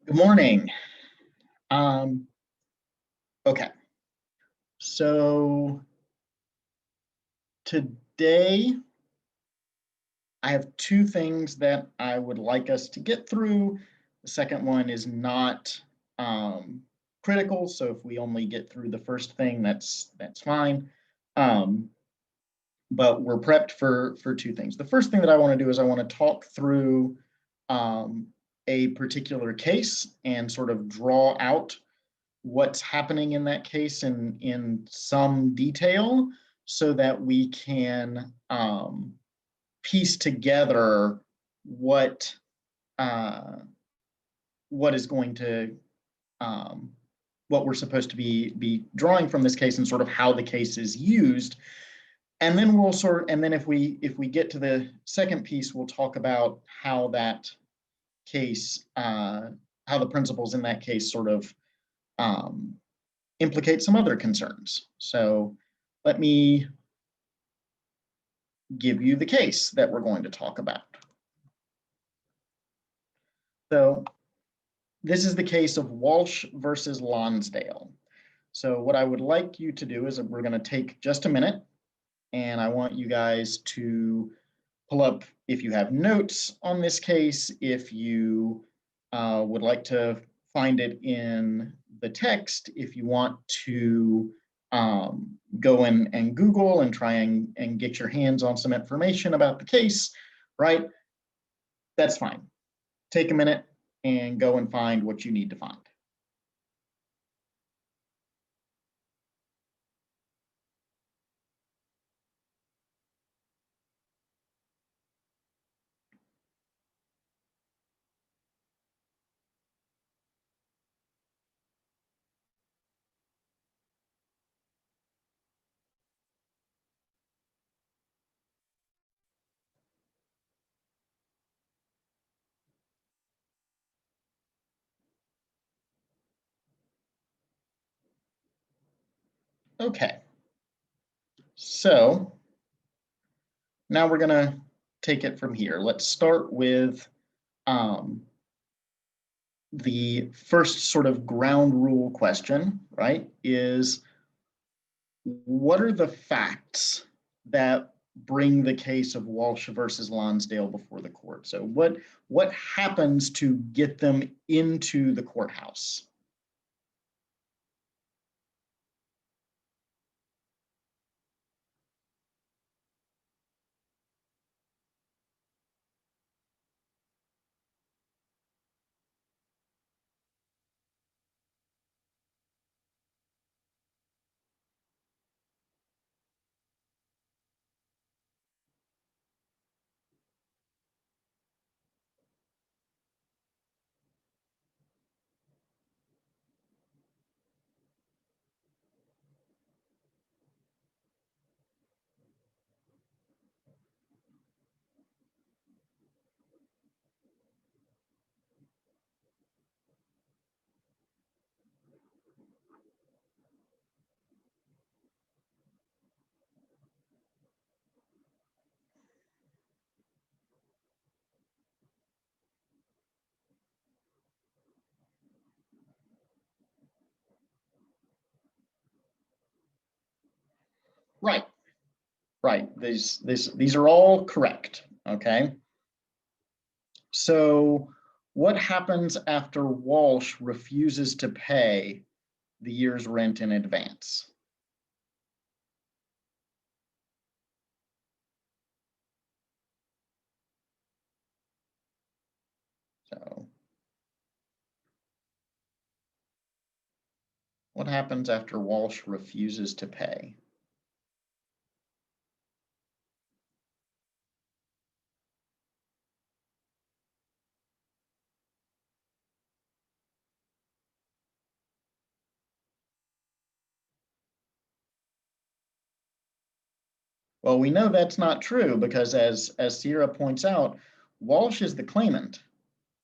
Good morning. Okay, so today I have two things that I would like us to get through. The second one is not critical, so if we only get through the first thing, that's fine. But we're prepped for two things. The first thing that I want to do is I want to talk through a particular case and sort of draw out what's happening in that case in some detail so that we can piece together what is going to what we're supposed to be drawing from this case and sort of how the case is used. And then if we get to the second piece, we'll talk about how that case, how the principles in that case sort of implicate some other concerns. So let me give you the case that we're going to talk about. So this is the case of Walsh versus Lonsdale. So what I would like you to do is we're going to take just a minute, and I want you guys to pull up, if you have notes on this case, if you would like to find it in the text, if you want to go in and Google and try and get your hands on some information about the case, right? That's fine. Take a minute and go and find what you need to find. Okay, so now we're going to take it from here. Let's start with the first sort of ground rule question, right, is what are the facts that bring the case of Walsh versus Lonsdale before the court? So what happens to get them into the courthouse? Right, right. These are all correct, okay? So what happens after Walsh refuses to pay the year's rent in advance? So what happens after Walsh refuses to pay? Well, we know that's not true because as Sierra points out, Walsh is the claimant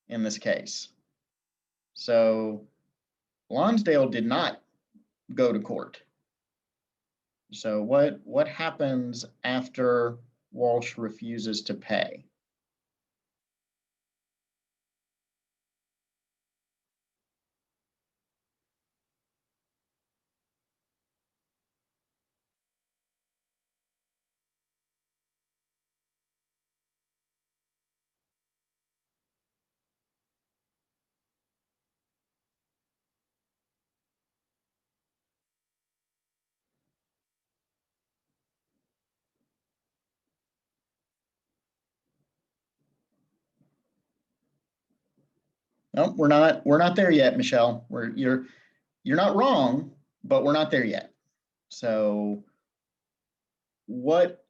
in this case. So Lonsdale did not go to court. So what happens after Walsh refuses to pay? No, we're not there yet, Michelle. You're not wrong, but we're not there yet. So what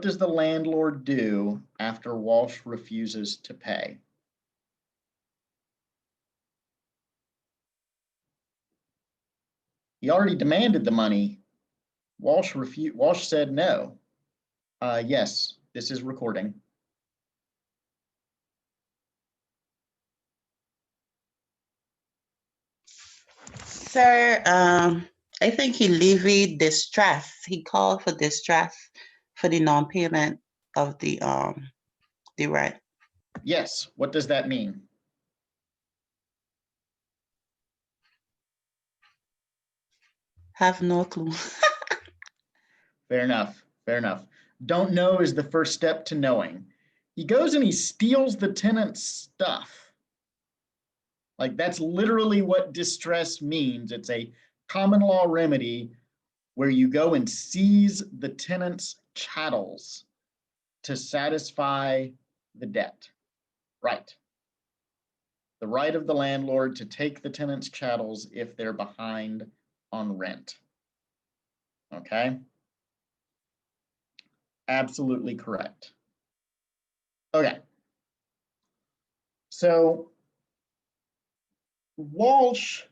does the landlord do after Walsh refuses to pay? He already demanded the money. Walsh said no. Yes, this is recording. Sir, I think he levied distress. He called for distress for the non-payment of the rent. Yes, what does that mean? Have no clue. Fair enough, fair enough. Don't know is the first step to knowing. He goes and he steals the tenant's stuff. Like that's literally what distress means. It's a common law remedy where you go and seize the tenant's chattels to satisfy the debt. Right. The right of the landlord to take the tenant's chattels if they're behind on rent. Okay? Absolutely correct. Okay. So Walsh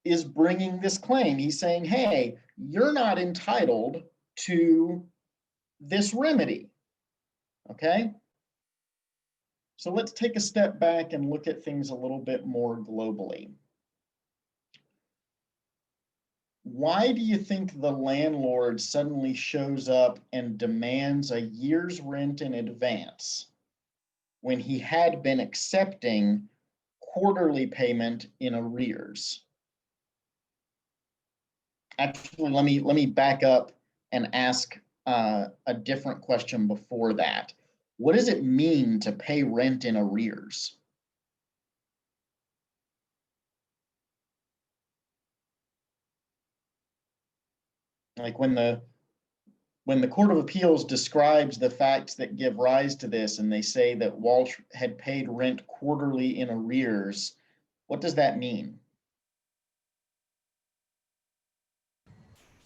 is bringing this claim. He's saying, hey, you're not entitled to this remedy. Okay? So let's take a step back and look at things a little bit more globally. Why do you think the landlord suddenly shows up and demands a year's rent in advance when he had been accepting quarterly payment in arrears? Actually, let me back up and ask a different question before that. What does it mean to pay rent in arrears? Like when the Court of Appeals describes the facts that give rise to this, and they say that Walsh had paid rent quarterly in arrears, what does that mean?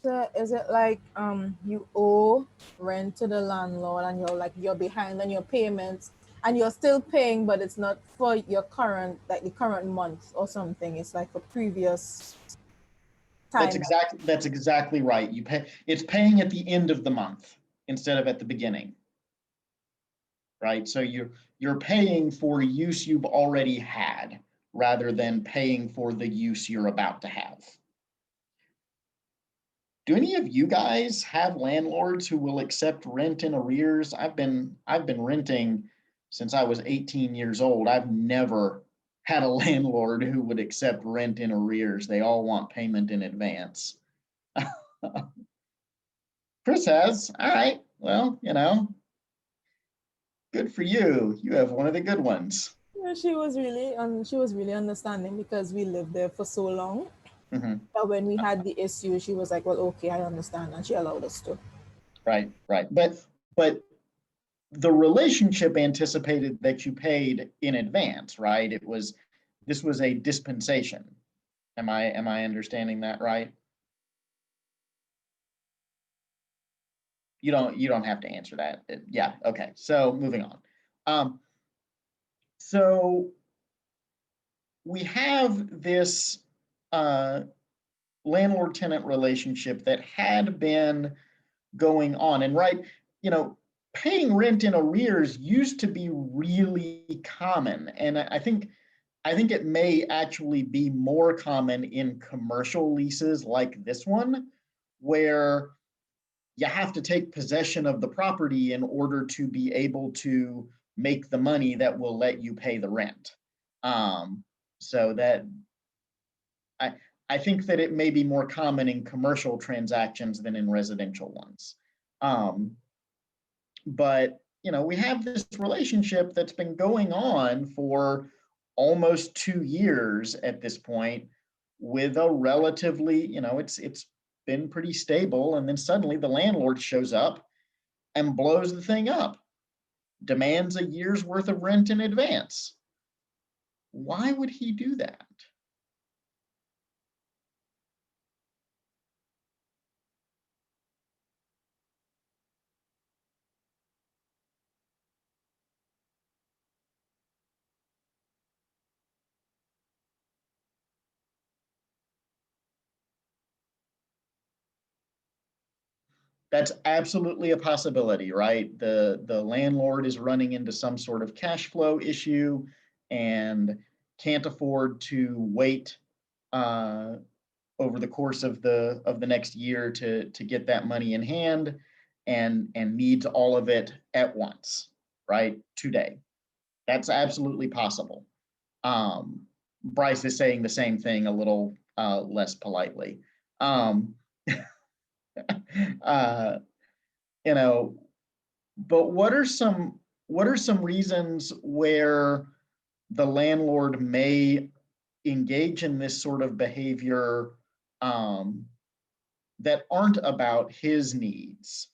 So is it like you owe rent to the landlord and you're behind on your payments and you're still paying, but it's not for your current, like the current month or something. It's like for previous time. That's exactly right. It's paying at the end of the month instead of at the beginning. Right? So you're paying for use you've already had rather than paying for the use you're about to have. Do any of you guys have landlords who will accept rent in arrears? I've been renting since I was 18 years old. I've never had a landlord who would accept rent in arrears. They all want payment in advance. Chris has. All right. Well, good for you. You have one of the good ones. Yeah, she was really understanding because we lived there for so long. Mm-hmm. But when we had the issue, she was like, well, okay, I understand. And she allowed us to. Right. But the relationship anticipated that you paid in advance, right? This was a dispensation. Am I understanding that right? You don't have to answer that. Yeah, okay. So moving on. So we have this landlord-tenant relationship that had been going on. And right, paying rent in arrears used to be really common. And I think it may actually be more common in commercial leases like this one, where you have to take possession of the property in order to be able to make the money that will let you pay the rent. So that I think that it may be more common in commercial transactions than in residential ones. But we have this relationship that's been going on for almost 2 years at this point, with a relatively, it's been pretty stable, and then suddenly the landlord shows up and blows the thing up, demands a year's worth of rent in advance. Why would he do that? That's absolutely a possibility, right? The landlord is running into some sort of cash flow issue and can't afford to wait over the course of the next year to get that money in hand, and needs all of it at once, right? Today. That's absolutely possible. Bryce is saying the same thing a little less politely. uh, but what are some reasons where the landlord may engage in this sort of behavior that aren't about his needs,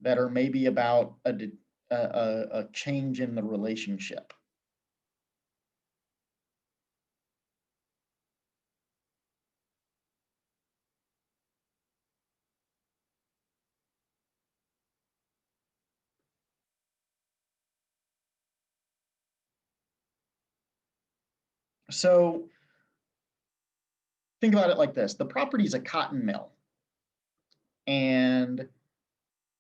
that are maybe about a change in the relationship? So think about it like this. The property's a cotton mill, and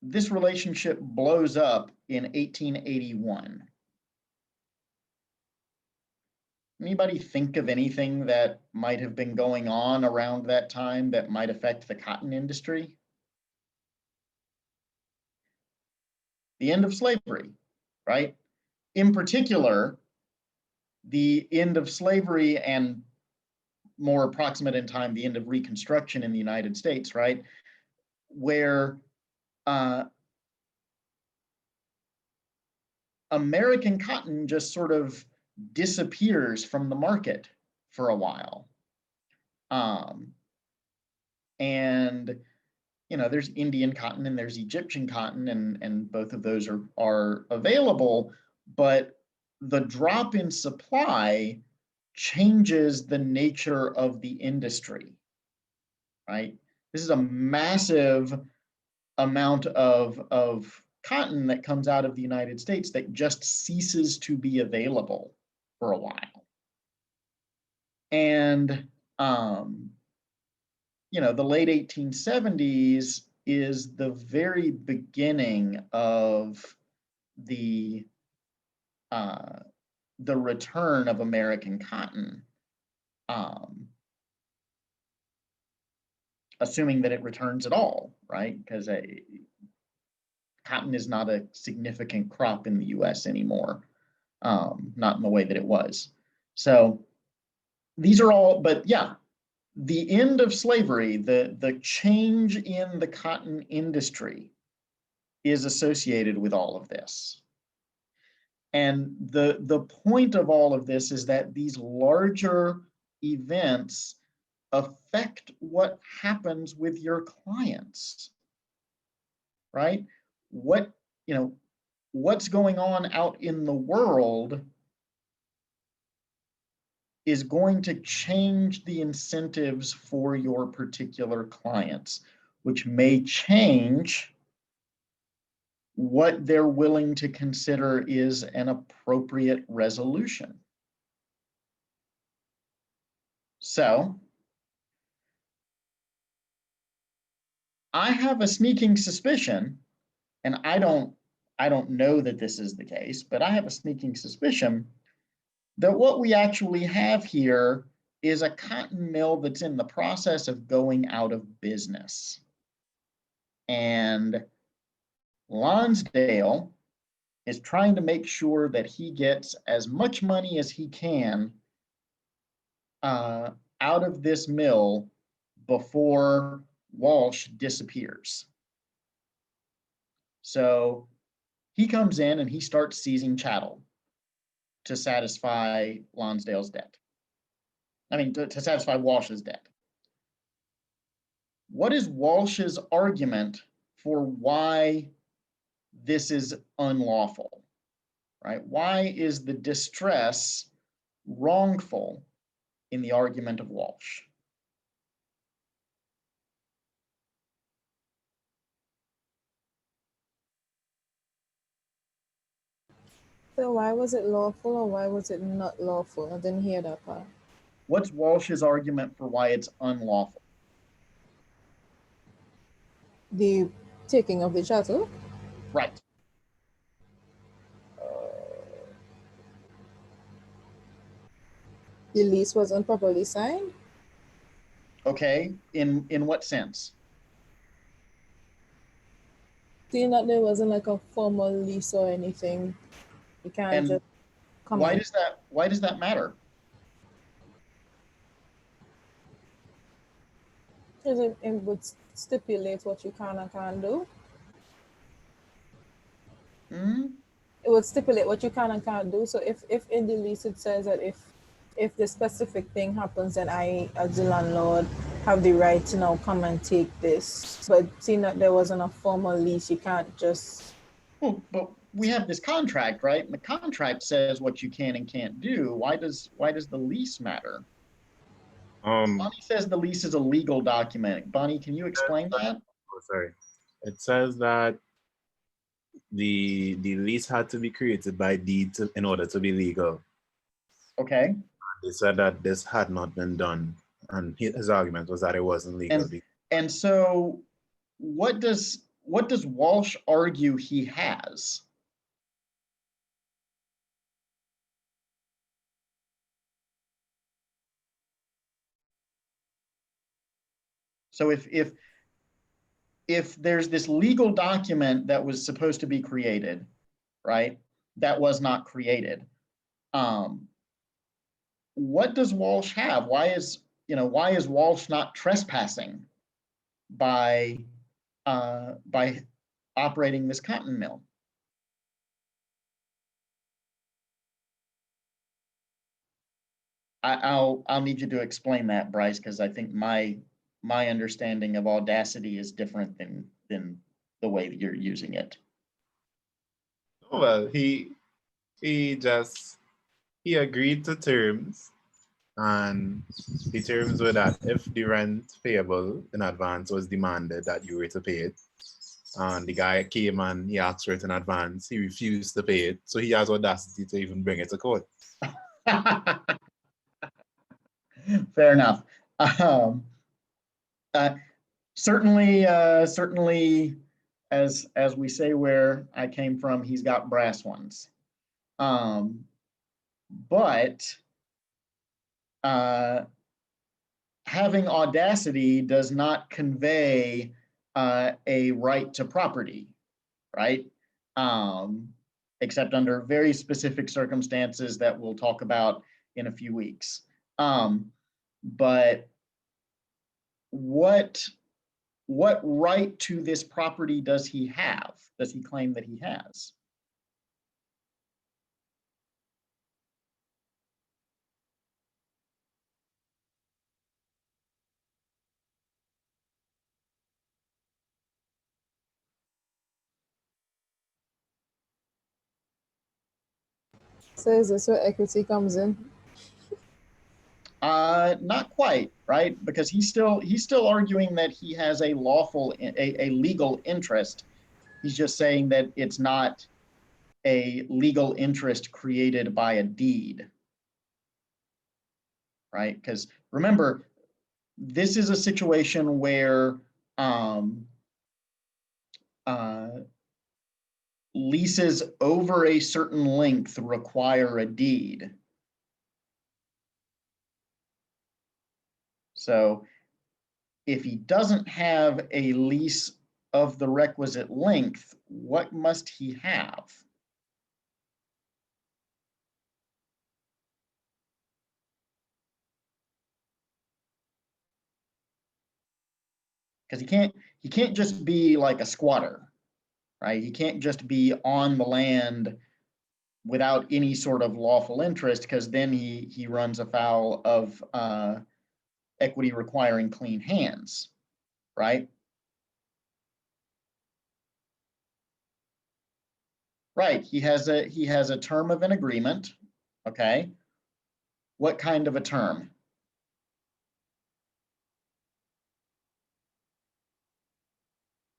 this relationship blows up in 1881. Anybody think of anything that might have been going on around that time that might affect the cotton industry? The end of slavery, right? In particular, the end of slavery, and more approximate in time, the end of Reconstruction in the United States, right? Where American cotton just sort of disappears from the market for a while. And there's Indian cotton and there's Egyptian cotton, and both of those are available, but the drop in supply changes the nature of the industry, right? This is a massive amount of cotton that comes out of the United States that just ceases to be available for a while. And the late 1870s is the very beginning of the return of American cotton, assuming that it returns at all, right? Because cotton is not a significant crop in the U.S. anymore, not in the way that it was. So these are all, but yeah, the end of slavery, the change in the cotton industry is associated with all of this. And the point of all of this is that these larger events affect what happens with your clients, right? What's going on out in the world is going to change the incentives for your particular clients, which may change what they're willing to consider is an appropriate resolution. So I have a sneaking suspicion, and I don't know that this is the case, but I have a sneaking suspicion that what we actually have here is a cotton mill that's in the process of going out of business. And Lonsdale is trying to make sure that he gets as much money as he can out of this mill before Walsh disappears. So he comes in and he starts seizing chattel to satisfy Lonsdale's debt. I mean, to satisfy Walsh's debt. What is Walsh's argument for why this is unlawful, right? Why is the distress wrongful in the argument of Walsh? So why was it lawful or why was it not lawful? I didn't hear that part. What's Walsh's argument for why it's unlawful? The taking of the chattel? Right. The lease wasn't properly signed? Okay. In what sense? Seeing that there wasn't like a formal lease or anything, you can't And just come why in. does that matter? Because it would stipulate what you can and can't do. Hmm? It would stipulate what you can and can't do. So if in the lease it says that if the specific thing happens, then I, as the landlord, have the right to now come and take this. But seeing that there wasn't a formal lease, you can't just. Well, but we have this contract, right? And the contract says what you can and can't do. Why does the lease matter? Bonnie says the lease is a legal document. Bonnie, can you explain that? Oh, sorry. It says that the lease had to be created by deed in order to be legal. Okay. They said that this had not been done, and his argument was that it wasn't legal. And so what does Walsh argue he has? So if there's this legal document that was supposed to be created, right, that was not created, what does Walsh have? Why is Walsh not trespassing by operating this cotton mill? I'll need you to explain that, Bryce, because I think my understanding of audacity is different than the way that you're using it. Well, he agreed to terms, and the terms were that if the rent payable in advance was demanded, that you were to pay it. And the guy came and he asked for it in advance. He refused to pay it, so he has audacity to even bring it to court. Fair enough. Certainly, as we say where I came from, he's got brass ones. But having audacity does not convey a right to property, right? Except under very specific circumstances that we'll talk about in a few weeks. But what right to this property does he have? Does he claim that he has? So is this where equity comes in? Not quite, right? Because he's still arguing that he has a legal interest. He's just saying that it's not a legal interest created by a deed, right? Because remember, this is a situation where leases over a certain length require a deed. So if he doesn't have a lease of the requisite length, what must he have? Because he can't just be like a squatter, right? He can't just be on the land without any sort of lawful interest, because then he runs afoul of equity requiring clean hands, right? Right. He has a term of an agreement. Okay. What kind of a term?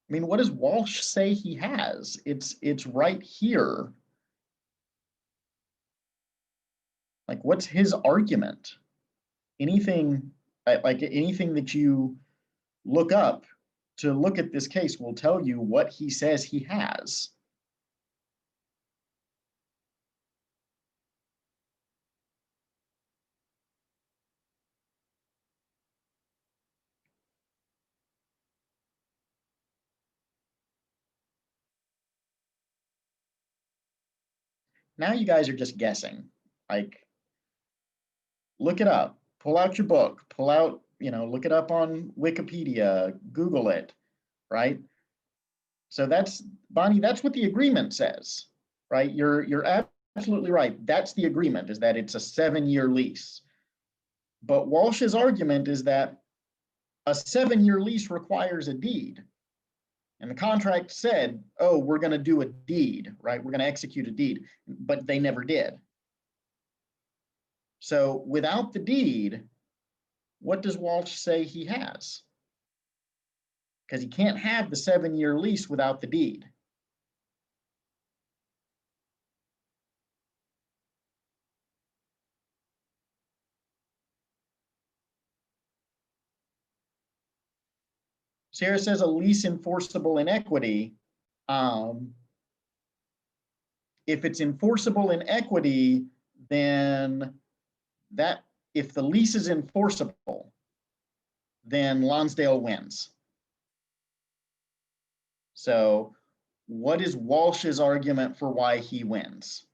I mean, what does Walsh say he has? It's right here. Like, what's his argument? Anything like anything that you look up to look at this case will tell you what he says he has. Now you guys are just guessing. Like, look it up, pull out your book, pull out, look it up on Wikipedia, Google it, right? So that's, Bonnie, that's what the agreement says, right? You're absolutely right. That's the agreement, is that it's a 7-year lease. But Walsh's argument is that a 7-year lease requires a deed. And the contract said, oh, we're going to do a deed, right? We're going to execute a deed, but they never did. So without the deed, what does Walsh say he has? Because he can't have the 7-year lease without the deed. Sarah says a lease enforceable in equity. If it's enforceable in equity, then that, if the lease is enforceable, then Lonsdale wins. So what is Walsh's argument for why he wins?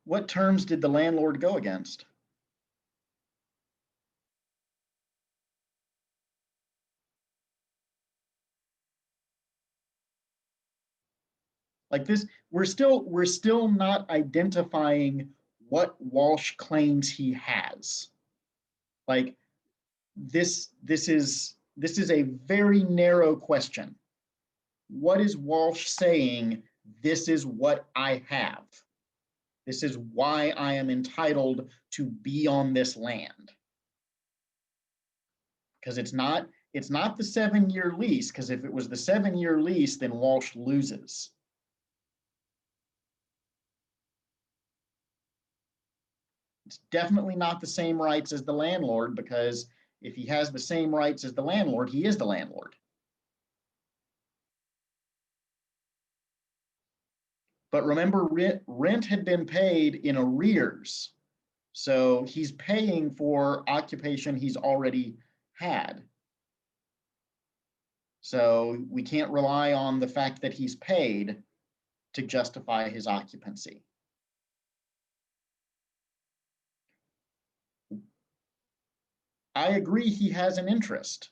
What terms did the landlord go against? Like this, we're still not identifying what Walsh claims he has. Like this is a very narrow question. What is Walsh saying? This is what I have. This is why I am entitled to be on this land. Because it's not the 7-year lease, because if it was the 7-year lease, then Walsh loses. It's definitely not the same rights as the landlord, because if he has the same rights as the landlord, he is the landlord. But remember, rent had been paid in arrears. So he's paying for occupation he's already had. So we can't rely on the fact that he's paid to justify his occupancy. I agree he has an interest.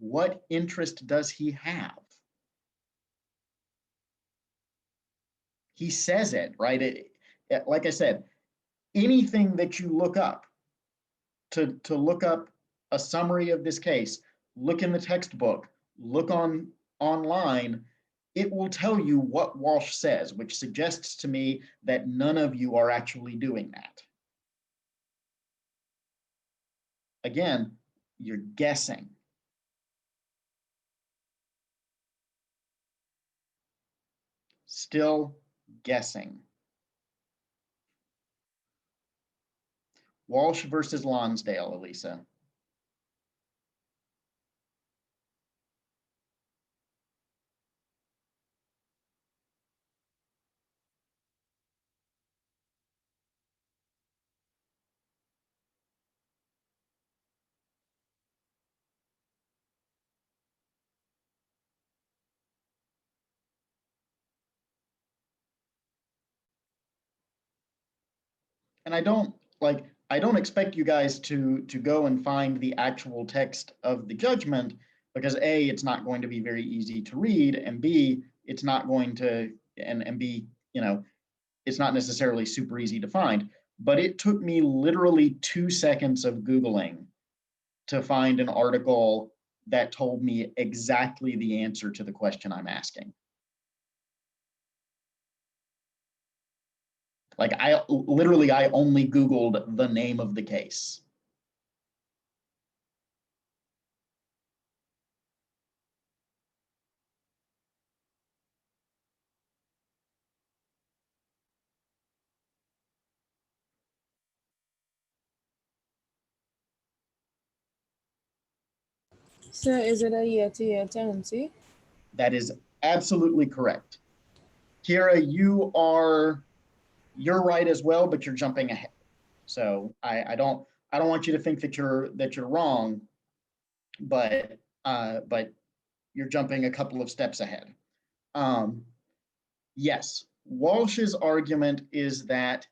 What interest does he have? He says it, right? Like I said, anything that you look up to look up a summary of this case, look in the textbook, look on online, it will tell you what Walsh says, which suggests to me that none of you are actually doing that. Again, you're guessing. Still guessing. Walsh versus Lonsdale, Elisa. And I don't expect you guys to go and find the actual text of the judgment, because A, it's not going to be very easy to read, and B, it's not going to, and B, it's not necessarily super easy to find. But it took me literally 2 seconds of Googling to find an article that told me exactly the answer to the question I'm asking. Like I only Googled the name of the case. So is it a year-to-year tenancy? That is absolutely correct. Kira, you're right as well, but you're jumping ahead. So I don't want you to think that you're wrong, but you're jumping a couple of steps ahead. Yes, Walsh's argument is that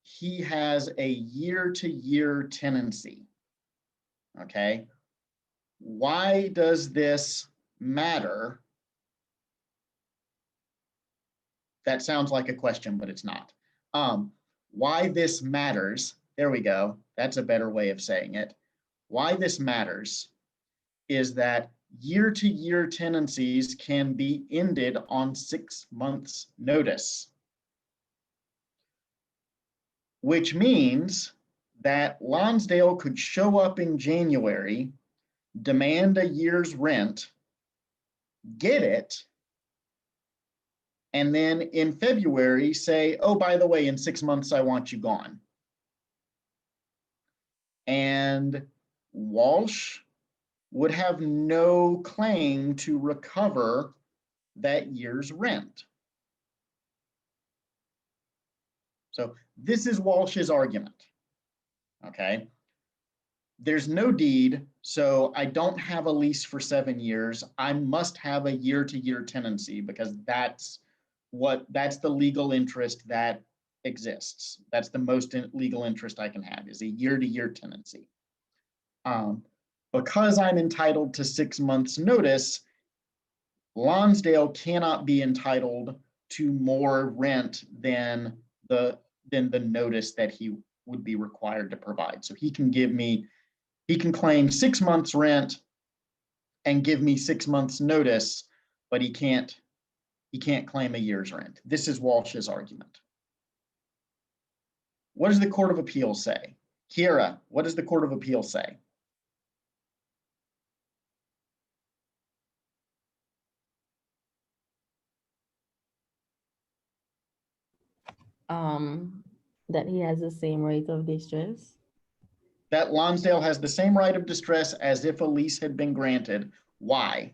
he has a year-to-year tenancy. Okay. Why does this matter? That sounds like a question, but it's not. Why this matters, there we go. That's a better way of saying it. Why this matters is that year-to-year tenancies can be ended on 6 months' notice, which means that Lonsdale could show up in January, demand a year's rent, get it, and then in February say, oh, by the way, in 6 months, I want you gone. And Walsh would have no claim to recover that year's rent. So this is Walsh's argument, okay? There's no deed, so I don't have a lease for 7 years. I must have a year-to-year tenancy because that's the legal interest that exists. That's the most legal interest I can have, is a year-to-year tenancy. Because I'm entitled to 6 months notice, Lonsdale cannot be entitled to more rent than the notice that he would be required to provide. So he can claim 6 months rent and give me 6 months notice, but he can't claim a year's rent. This is Walsh's argument. What does the Court of Appeals say? Kira, what does the Court of Appeals say? That he has the same right of distress. That Lonsdale has the same right of distress as if a lease had been granted. Why?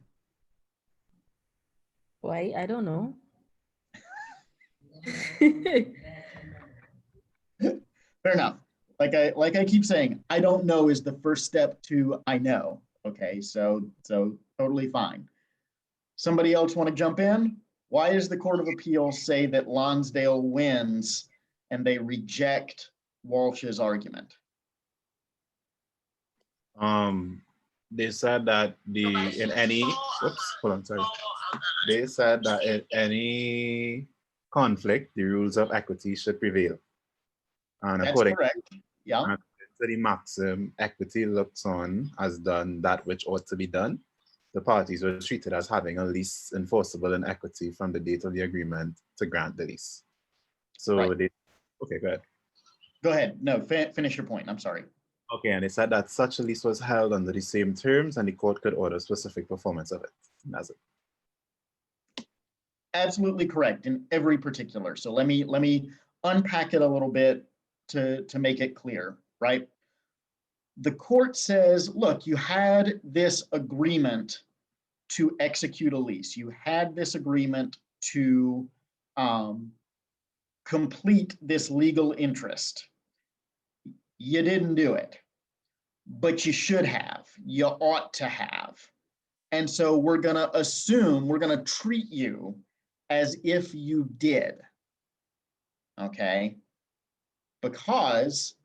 Why? I don't know. Fair enough. Like I keep saying, I don't know is the first step to I know. Okay, so totally fine. Somebody else want to jump in? Why does the Court of Appeals say that Lonsdale wins and they reject Walsh's argument? They said that they said that in any conflict, the rules of equity should prevail. And That's according correct. Yeah. to the maxim, equity looks on has done that which ought to be done. the parties were treated as having a lease enforceable in equity from the date of the agreement to grant the lease. So Right. they, okay, go ahead. Go ahead. No, finish your point. I'm sorry. Okay, and it said that such a lease was held under the same terms and the court could order specific performance of it. And that's it. Absolutely correct in every particular. So let me unpack it a little bit to make it clear, right? The court says, look, you had this agreement to execute a lease. You had this agreement to complete this legal interest. You didn't do it, but you should have. You ought to have. And so we're going to assume, we're going to treat you as if you did. Okay? Because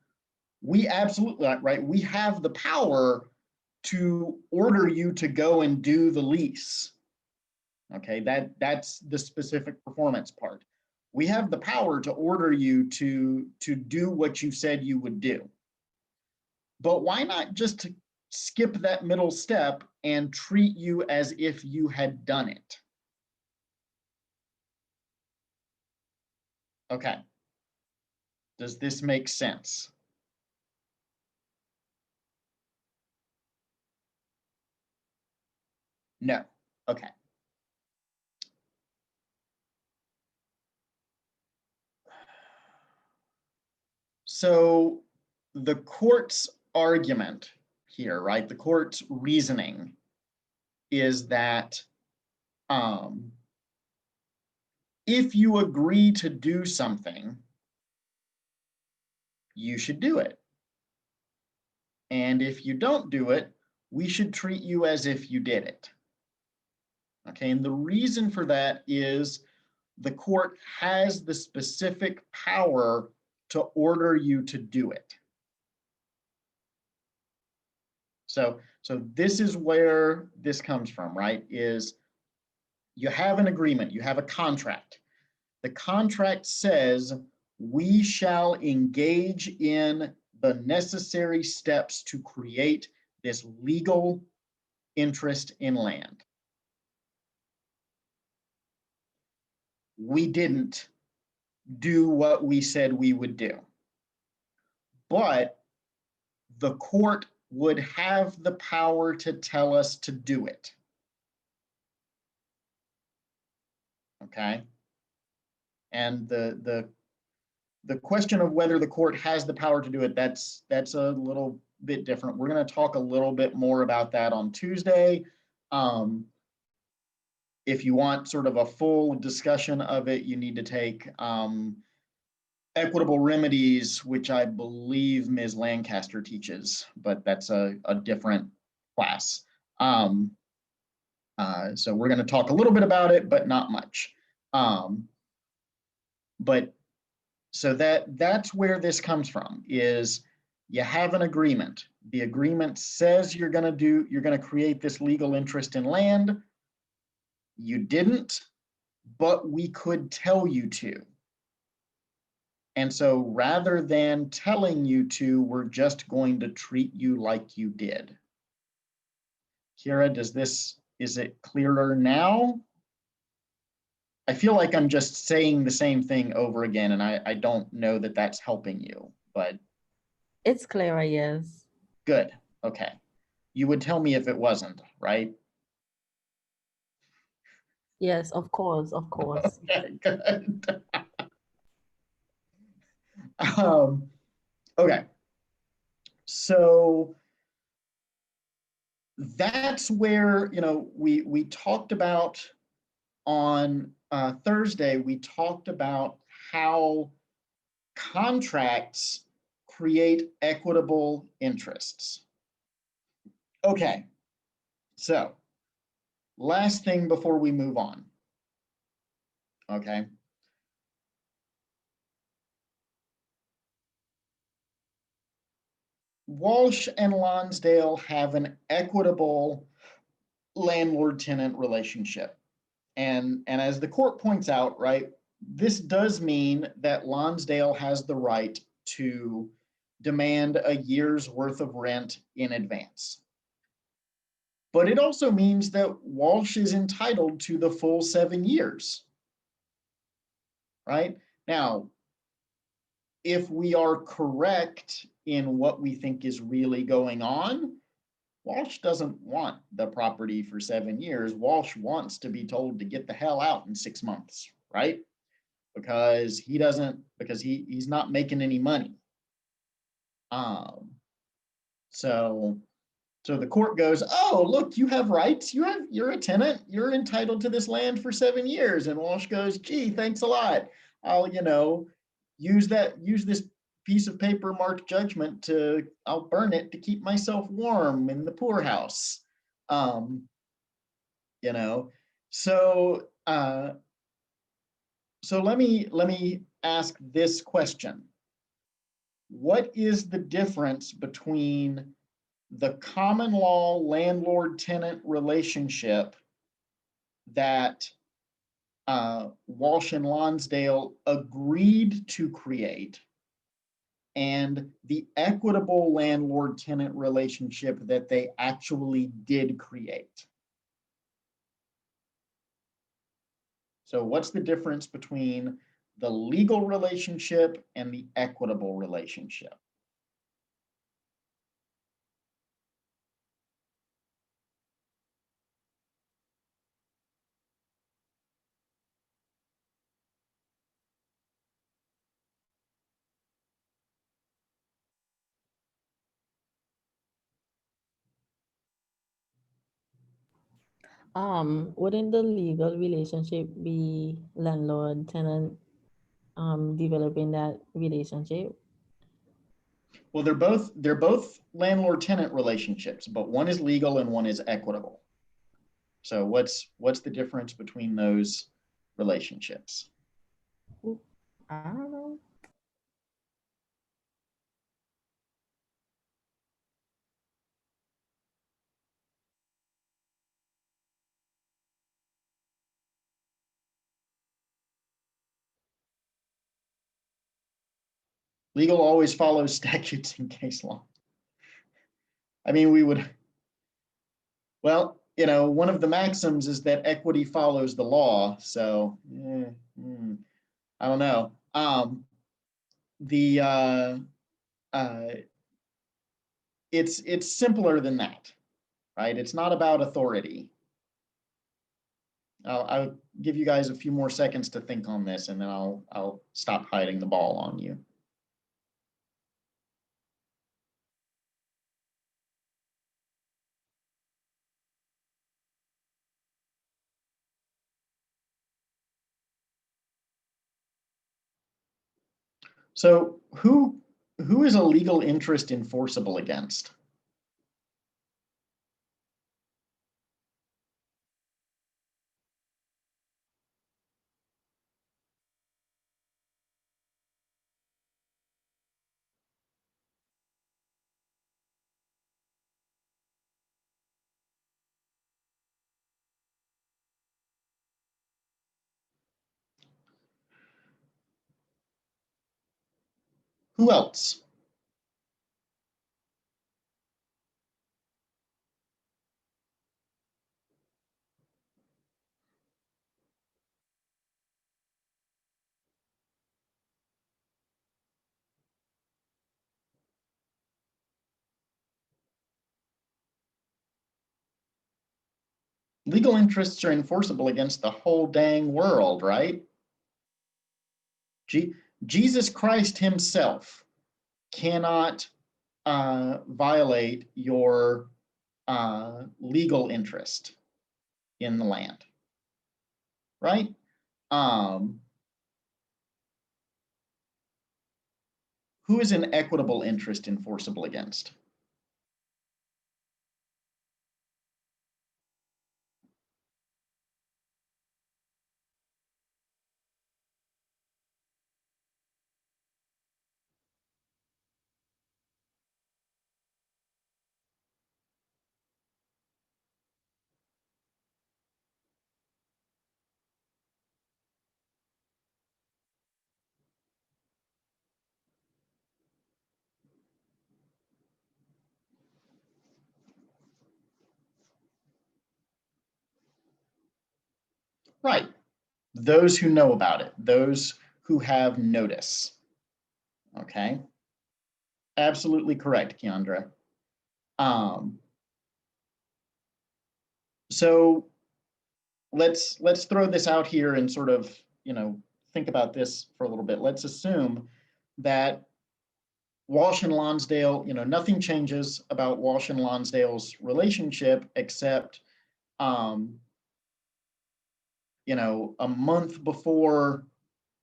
we absolutely, right, we have the power to order you to go and do the lease. Okay, that's the specific performance part. We have the power to order you to do what you said you would do. But why not just skip that middle step and treat you as if you had done it? Okay. Does this make sense? No. Okay. So the court's argument here, right? The court's reasoning is that if you agree to do something, you should do it. And if you don't do it, we should treat you as if you did it. Okay, and the reason for that is the court has the specific power to order you to do it. So this is where this comes from, right? Is you have an agreement, you have a contract. The contract says we shall engage in the necessary steps to create this legal interest in land. We didn't do what we said we would do, but the court would have the power to tell us to do it. Okay? And the question of whether the court has the power to do it, that's a little bit different. We're going to talk a little bit more about that on Tuesday. If you want sort of a full discussion of it, you need to take equitable remedies, which I believe Ms. Lancaster teaches, but that's a different class. So we're going to talk a little bit about it, but not much. But so that's where this comes from, is you have an agreement. The agreement says you're going to create this legal interest in land. You didn't, but we could tell you to. And so rather than telling you to, we're just going to treat you like you did. Kira, is it clearer now? I feel like I'm just saying the same thing over again, and I don't know that that's helping you, but. It's clearer, yes. Good, okay. You would tell me if it wasn't, right? Yes, of course, of course. Okay, good. Okay, so that's where, we talked about on Thursday, we talked about how contracts create equitable interests. Okay, so last thing before we move on. Okay. Walsh and Lonsdale have an equitable landlord-tenant relationship. And as the court points out, right, this does mean that Lonsdale has the right to demand a year's worth of rent in advance. but it also means that Walsh is entitled to the full 7 years. Right? Now, if we are correct in what we think is really going on, Walsh doesn't want the property for 7 years. Walsh wants to be told to get the hell out in 6 months, right? Because he's not making any money. Um, so the court goes, oh, look, you have rights. You're a tenant. You're entitled to this land for 7 years. And Walsh goes, gee, thanks a lot. I'll, use this piece of paper marked judgment I'll burn it to keep myself warm in the poorhouse. Um, you know, so so let me ask this question. What is the difference between the common law landlord-tenant relationship that Walsh and Lonsdale agreed to create and the equitable landlord-tenant relationship that they actually did create? So what's the difference between the legal relationship and the equitable relationship? Wouldn't the legal relationship be landlord, tenant, developing that relationship? Well, they're both landlord-tenant relationships, but one is legal and one is equitable. So what's the difference between those relationships? I don't know. Legal always follows statutes and case law. I mean, one of the maxims is that equity follows the law. So, I don't know. The it's simpler than that, right? It's not about authority. I'll give you guys a few more seconds to think on this, and then I'll stop hiding the ball on you. So who is a legal interest enforceable against? Who else? Legal interests are enforceable against the whole dang world, right? Jesus Christ himself cannot violate your legal interest in the land, right? Who is an equitable interest enforceable against? Right. Those who know about it, those who have notice. Okay. Absolutely correct, Keandra. So let's throw this out here and sort of, think about this for a little bit. Let's assume that Walsh and Lonsdale, nothing changes about Walsh and Lonsdale's relationship except, a month before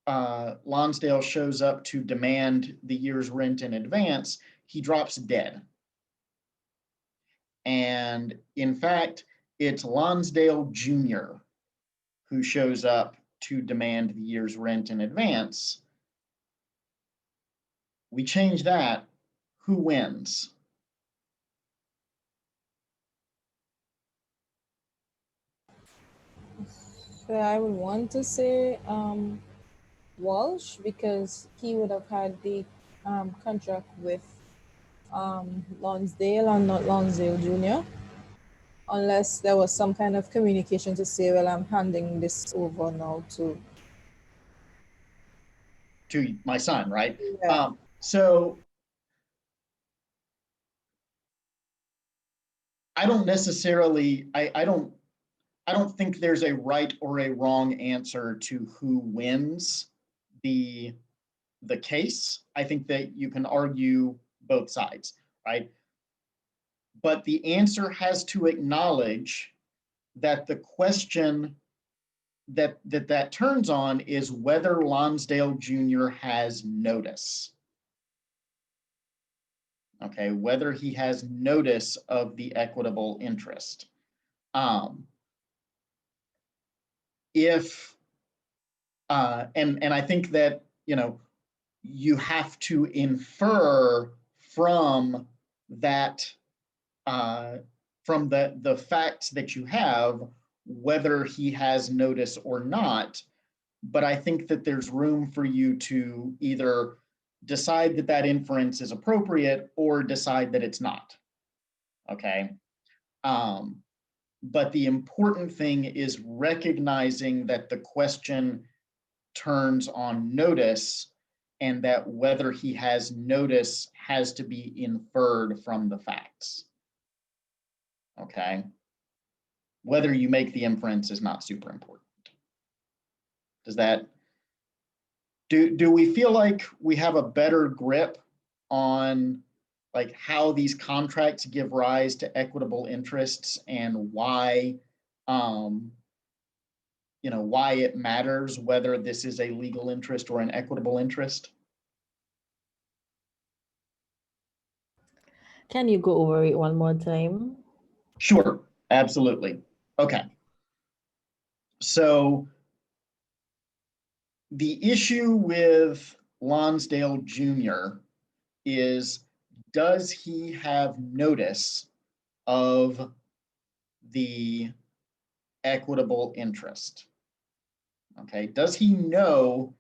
Lonsdale shows up to demand the year's rent in advance, he drops dead. And in fact, it's Lonsdale Jr. who shows up to demand the year's rent in advance. We change that, who wins? So I would want to say Walsh, because he would have had the contract with Lonsdale and not Lonsdale Jr. Unless there was some kind of communication to say, well, I'm handing this over now to. To my son, right? Yeah. So I don't necessarily, I don't think there's a right or a wrong answer to who wins the case. I think that you can argue both sides, right? But the answer has to acknowledge that the question that turns on is whether Lonsdale Jr. has notice. Okay, whether he has notice of the equitable interest. If and I think that you have to infer from that from the facts that you have whether he has notice or not. But I think that there's room for you to either decide that that inference is appropriate or decide that it's not. Okay. But the important thing is recognizing that the question turns on notice and that whether he has notice has to be inferred from the facts. Okay. Whether you make the inference is not super important. Does that, do we feel like we have a better grip on like how these contracts give rise to equitable interests and why, why it matters whether this is a legal interest or an equitable interest? Can you go over it one more time? Sure, absolutely. Okay. So the issue with Lonsdale Jr. is, does he have notice of the equitable interest? Okay, does he know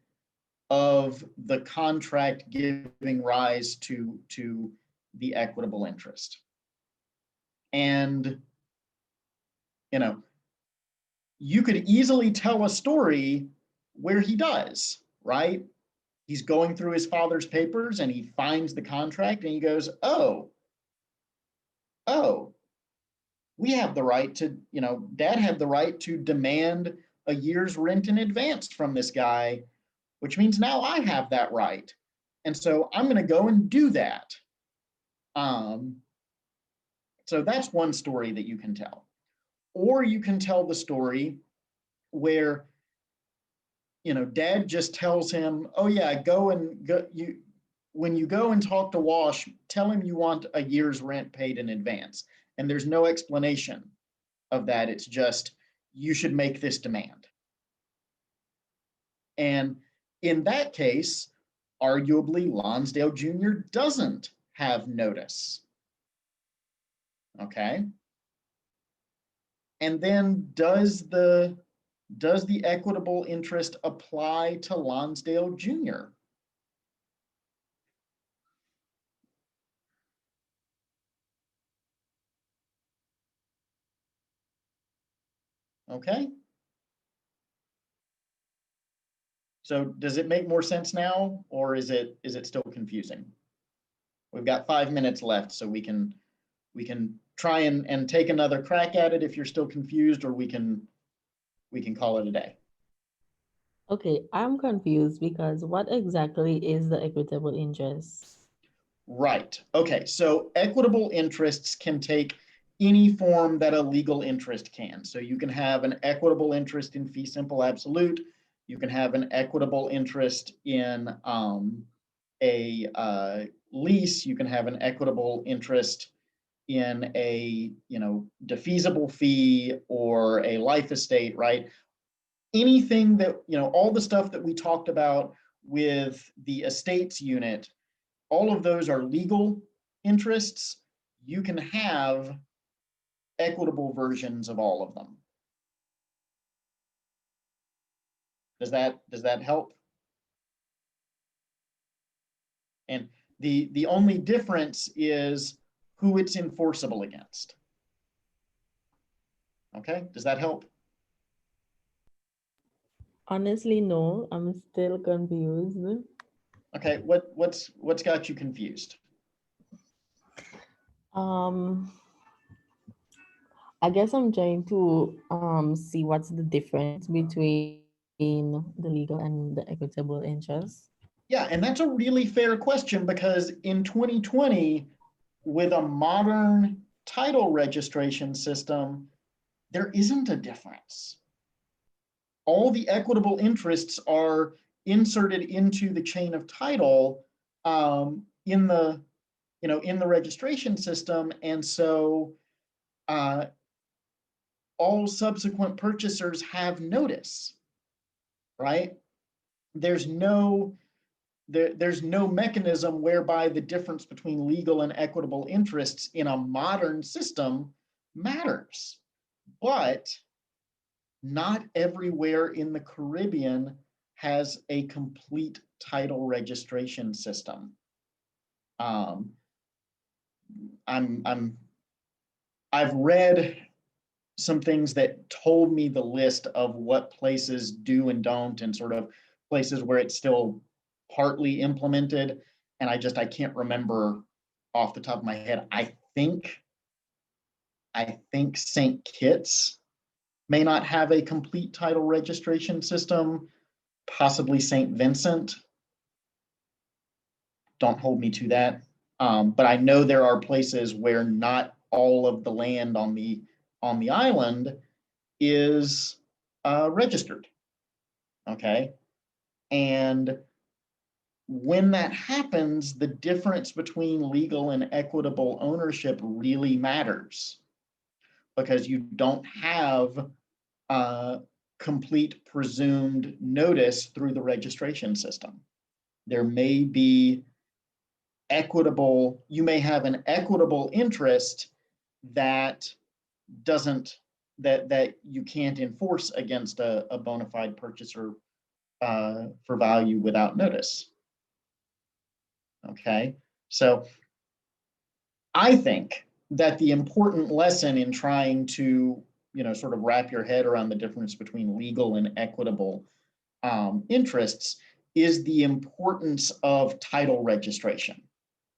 of the contract giving rise to the equitable interest? And, you could easily tell a story where he does, right? He's going through his father's papers and he finds the contract and he goes, oh, we have the right to, dad had the right to demand a year's rent in advance from this guy, which means now I have that right. And so I'm going to go and do that. So that's one story that you can tell. Or you can tell the story where, dad just tells him, oh yeah, when you go and talk to Walsh, tell him you want a year's rent paid in advance. And there's no explanation of that. It's just, you should make this demand. And in that case, arguably Lonsdale Jr. doesn't have notice. Okay. And then does the equitable interest apply to Lonsdale Jr.? Okay. So does it make more sense now, or is it still confusing? We've got 5 minutes left, so we can try and take another crack at it if you're still confused, or we can call it a day. Okay, I'm confused because what exactly is the equitable interest? Right. Okay. So equitable interests can take any form that a legal interest can. So you can have an equitable interest in fee simple absolute. You can have an equitable interest in a lease. You can have an equitable interest in a defeasible fee or a life estate, right? Anything that, all the stuff that we talked about with the estates unit, all of those are legal interests. You can have equitable versions of all of them. Does that help? And the only difference is who it's enforceable against. Okay, does that help? Honestly, no, I'm still confused. Okay, what's got you confused? I guess I'm trying to see what's the difference between the legal and the equitable interest. Yeah, and that's a really fair question, because in 2020, with a modern title registration system, there isn't a difference. All the equitable interests are inserted into the chain of title in the registration system, and so all subsequent purchasers have notice, right? There's no mechanism whereby the difference between legal and equitable interests in a modern system matters. But not everywhere in the Caribbean has a complete title registration system. I've read some things that told me the list of what places do and don't, and sort of places where it's still partly implemented. And I can't remember off the top of my head. I think St. Kitts may not have a complete title registration system, possibly St. Vincent. Don't hold me to that. But I know there are places where not all of the land on the island is registered. Okay. And when that happens, the difference between legal and equitable ownership really matters, because you don't have complete presumed notice through the registration system. There may be you may have an equitable interest that you can't enforce against a bona fide purchaser for value without notice. Okay, so I think that the important lesson in trying to, sort of wrap your head around the difference between legal and equitable interests is the importance of title registration,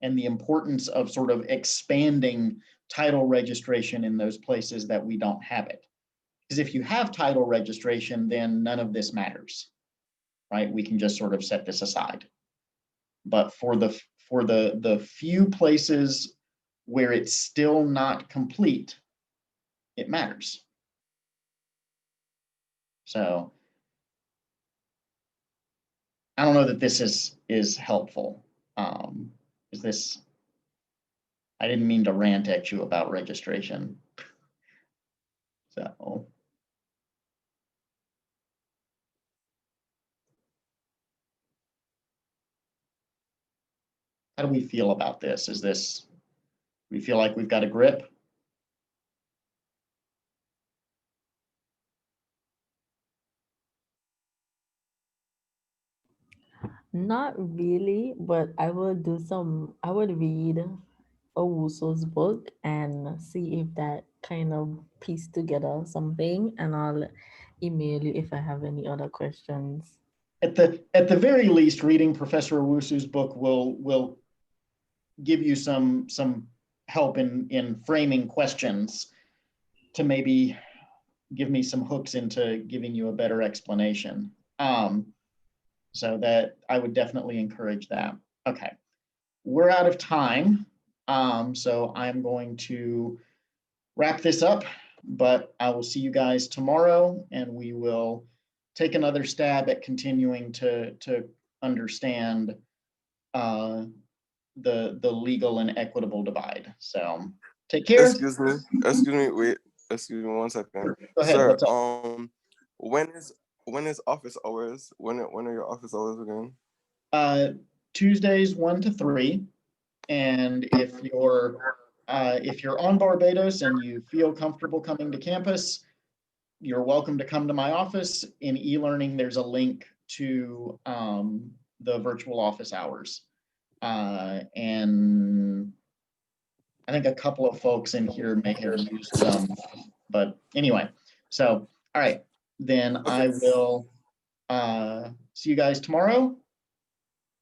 and the importance of sort of expanding title registration in those places that we don't have it. Because if you have title registration, then none of this matters, right? We can just sort of set this aside. But for the few places where it's still not complete, it matters. So I don't know that this is helpful. Is this? I didn't mean to rant at you about registration. So. How do we feel about this? We feel like we've got a grip? Not really, but I would read Owuso's book and see if that kind of piece together something, and I'll email you if I have any other questions. at the very least, reading Professor Owusu's book will give you some help in framing questions to maybe give me some hooks into giving you a better explanation. So that I would definitely encourage that. Okay, we're out of time. So I'm going to wrap this up, but I will see you guys tomorrow, and we will take another stab at continuing to understand the legal and equitable divide. So take care. Excuse me, wait, excuse me 1 second. Go ahead. Sir, What's up? when is office hours? When are your office hours again? Tuesdays 1 to 3, and if you're on Barbados and you feel comfortable coming to campus, you're welcome to come to my office. In e-learning, there's a link to the virtual office hours. And I think a couple of folks in here may have used some, but anyway, so, all right, then I will see you guys tomorrow,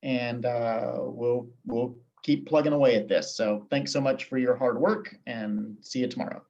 and we'll keep plugging away at this. So thanks so much for your hard work, and see you tomorrow.